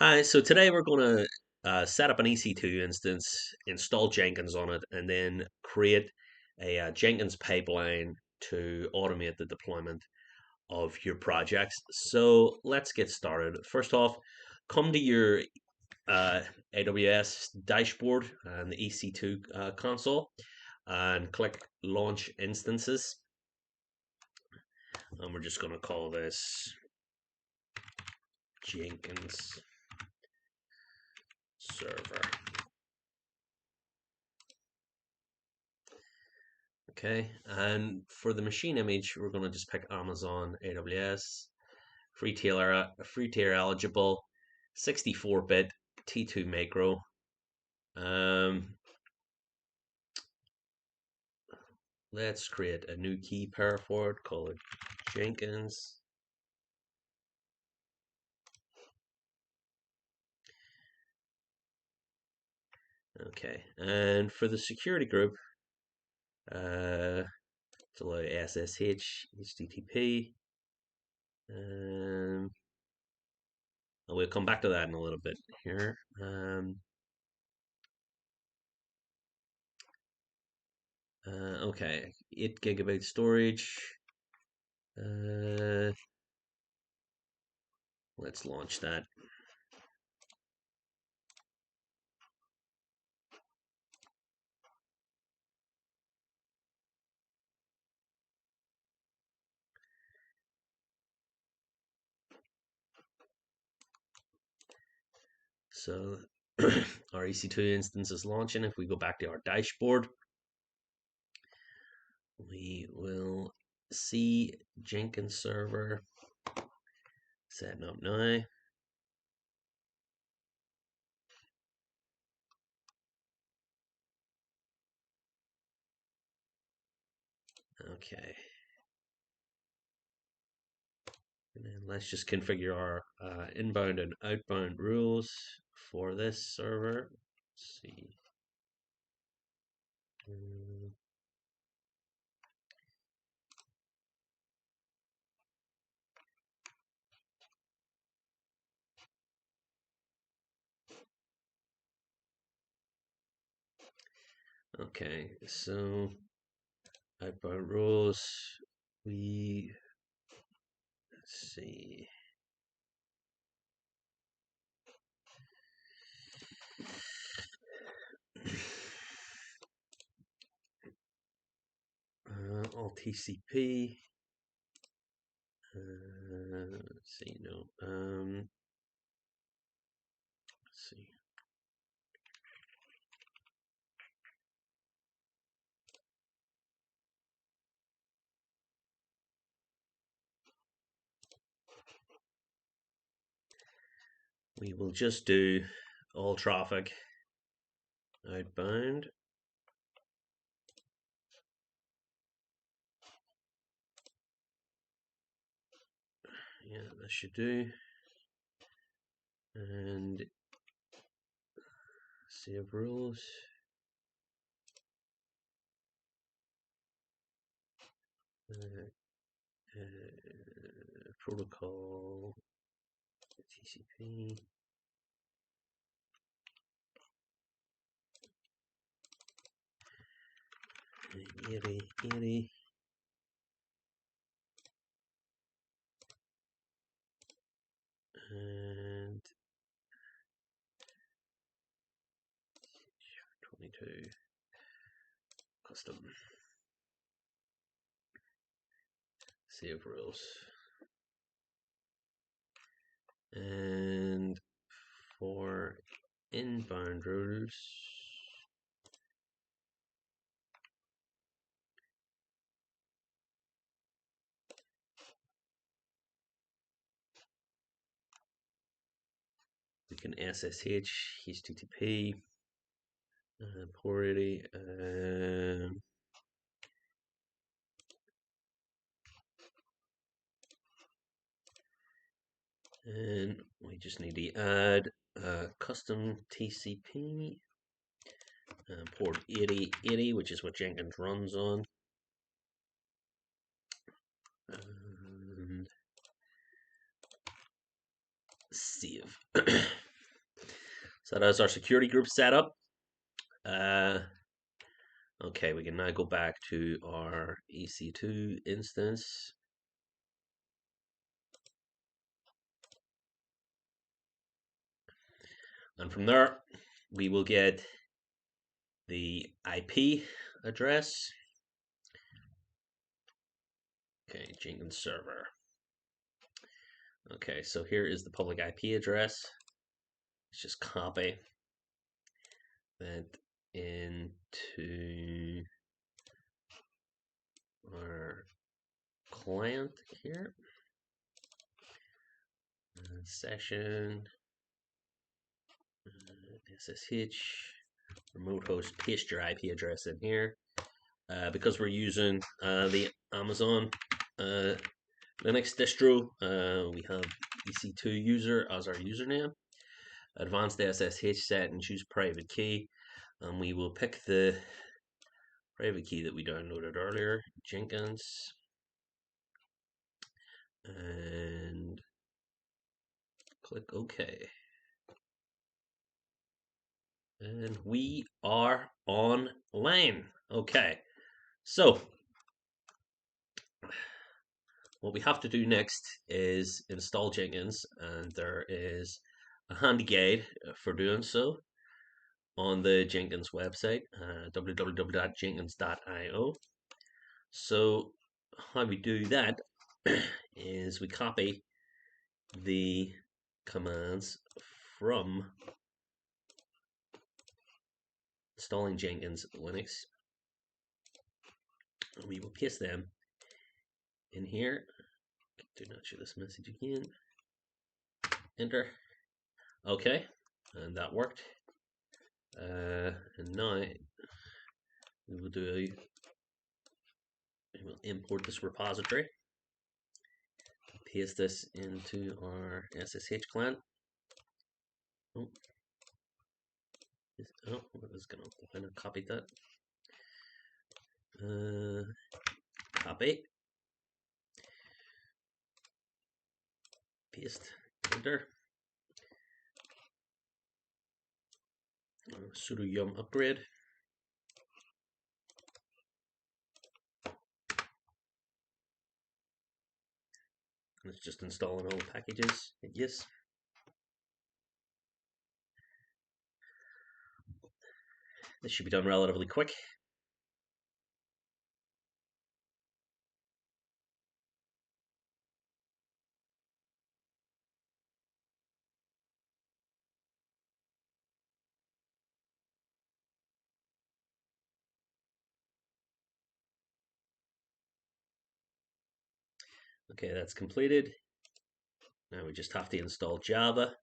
Hi, so today we're going to set up an EC2 instance, install Jenkins on it, and then create a Jenkins pipeline to automate the deployment of your projects. So let's get started. First off, come to your AWS dashboard and the EC2 console and click Launch Instances. And we're just going to call this Jenkins Server. Okay, and for the machine image, we're going to just pick Amazon AWS, free tier eligible, 64-bit T2 macro. Um, let's create a new key pair for it, call it Jenkins. Okay, and for the security group, to allow SSH, HTTP, and we'll come back to that in a little bit here. Okay, 8 GB storage. Let's launch that. So our EC2 instance is launching. If we go back to our dashboard, we will see Jenkins server setting up now. Okay. And then let's just configure our inbound and outbound rules for this server. Let's see. Okay, so outbound rules. Let's see. All TCP. Let's see, no. Let's see. We will just do all traffic outbound. Yeah, that should do. And save rules. Protocol TCP. Erie. And 22 custom. Save rules. And for inbound rules, we can SSH, HTTP, port 80, and we just need to add custom TCP, port 8080, which is what Jenkins runs on. And save. So that is our security group setup. Okay, we can now go back to our EC2 instance. And from there, we will get the IP address. Okay, Jenkins server. Okay, so here is the public IP address. Let's just copy that into our client here. Session, SSH, remote host, paste your IP address in here. Because we're using the Amazon Linux distro, we have EC2 user as our username. Advanced SSH set and choose private key. And we will pick the private key that we downloaded earlier, Jenkins. And click OK. And we are online. Okay, so what we have to do next is install Jenkins, and there is a handy guide for doing so on the Jenkins website, www.jenkins.io. So how we do that is we copy the commands from installing Jenkins Linux, and we will paste them in here. Do not show this message again. Enter. Okay, and that worked. And now we will import this repository, paste this into our SSH client. Oh, what is going on? I'm going to copy that. Copy, paste, enter. Sudo yum upgrade. And it's just installing all the packages. Hit yes. This should be done relatively quick. Okay, that's completed. Now we just have to install Java.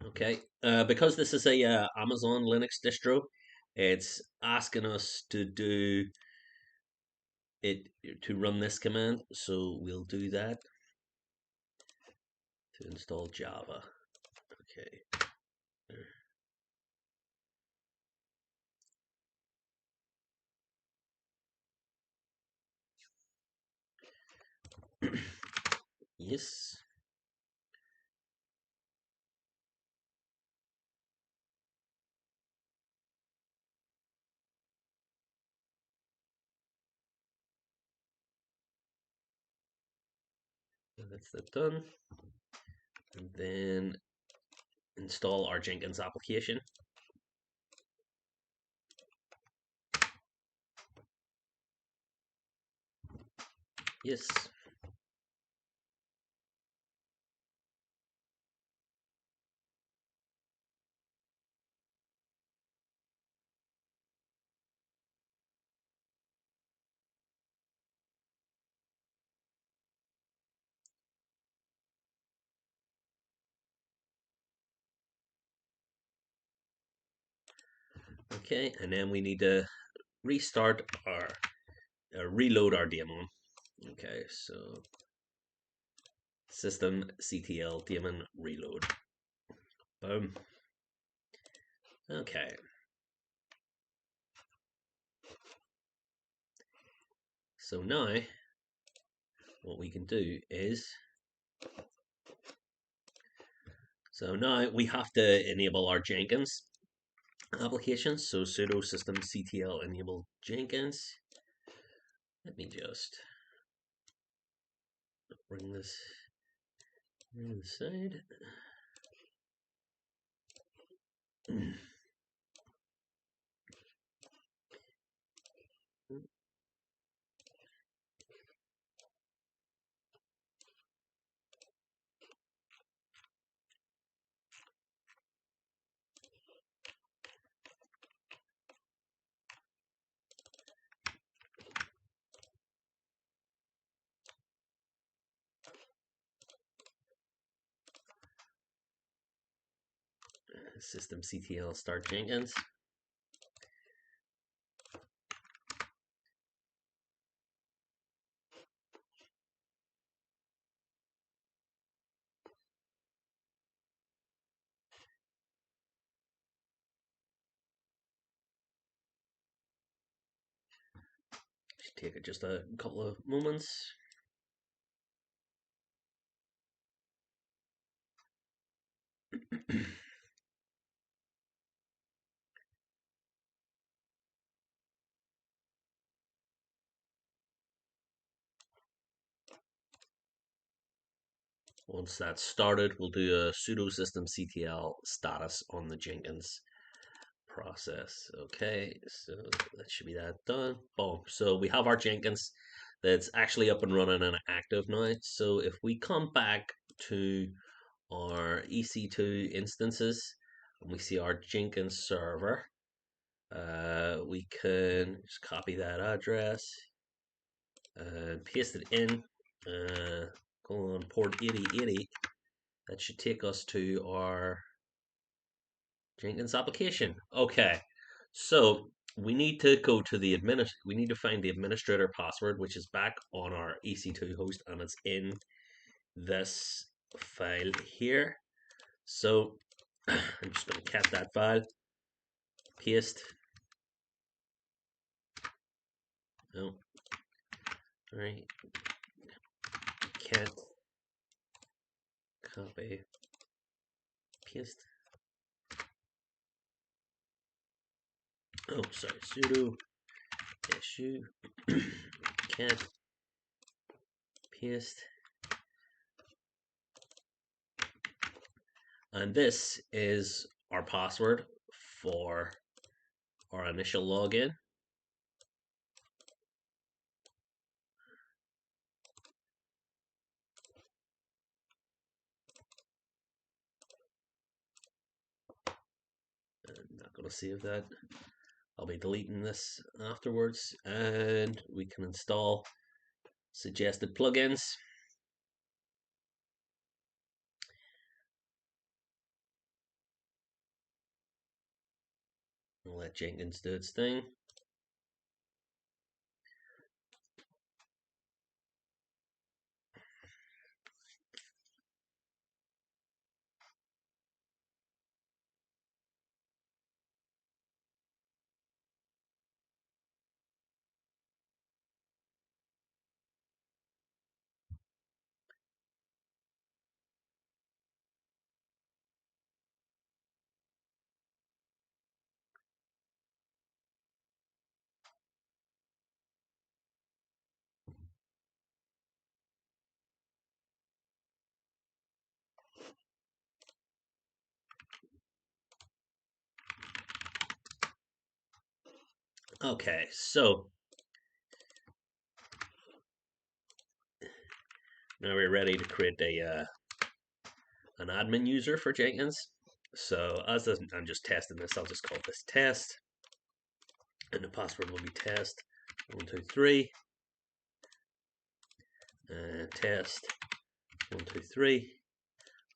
Okay, because this is a Amazon Linux distro, it's asking us to do it to run this command, so we'll do that to install Java. Okay. Yes. That's that done. And then install our Jenkins application. Yes. Okay, and then we need to restart our reload our daemon. Okay, so systemctl daemon reload. Boom. Okay. So now what we can do is, so now we have to enable our Jenkins application. So sudo systemctl enable Jenkins. Let me just bring this inside. Systemctl start Jenkins. Should take it just a couple of moments. Once that's started, we'll do a sudo systemctl status on the Jenkins process. Okay, so that should be that done. Boom. So we have our Jenkins that's actually up and running and active now. So if we come back to our EC2 instances and we see our Jenkins server, we can just copy that address and paste it in. Go on port 8080. That should take us to our Jenkins application. Okay, so we need to go to the we need to find the administrator password, which is back on our EC2 host, and it's in this file here. So I'm just going to cat that file, paste. No, all right, cat copy paste. Oh, sorry, sudo su cat paste. And this is our password for our initial login. I'm not going to save that. I'll be deleting this afterwards, and we can install suggested plugins. I'll let Jenkins do its thing. Okay, so now we're ready to create an admin user for Jenkins. So as this, I'm just testing this, I'll just call this test, and the password will be test 123, test 123.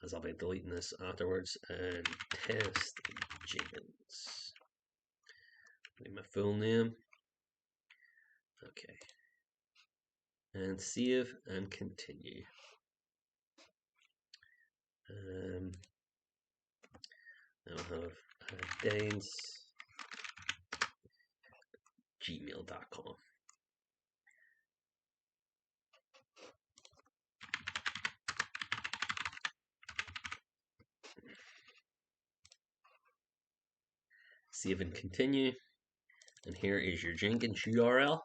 As I'll be deleting this afterwards, and test Jenkins. Need my full name. Okay. And save and continue. of Danes gmail.com. Save and continue. And here is your Jenkins URL.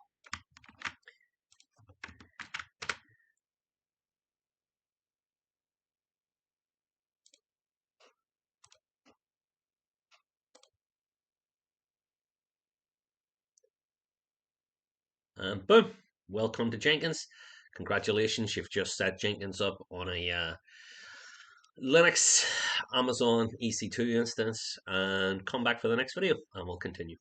And boom, welcome to Jenkins. Congratulations, you've just set Jenkins up on a Linux Amazon EC2 instance, and come back for the next video and we'll continue.